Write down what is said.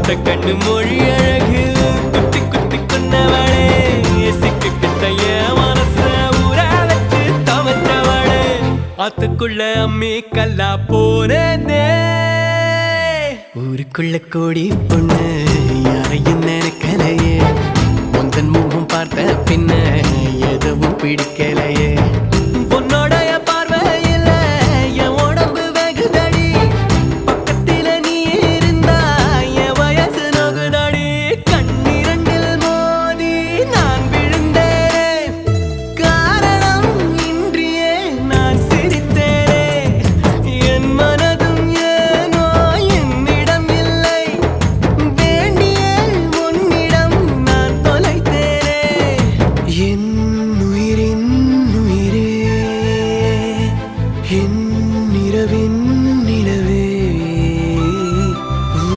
கண்ணு மொழி அழகு குத்தி குத்தி கொன்னவளே சிக்கிட்ட என் மனச ஊற வச்சு தவற்றவளே ஆத்துக்குள்ள அம்மி கல்லா போனே ஊருக்குள்ள கோடி பொண்ணு யாரையும் நினைக்கலையே உந்தன் முகம் பார்த்த பின்ன எதுவும் பிடிக்கலையே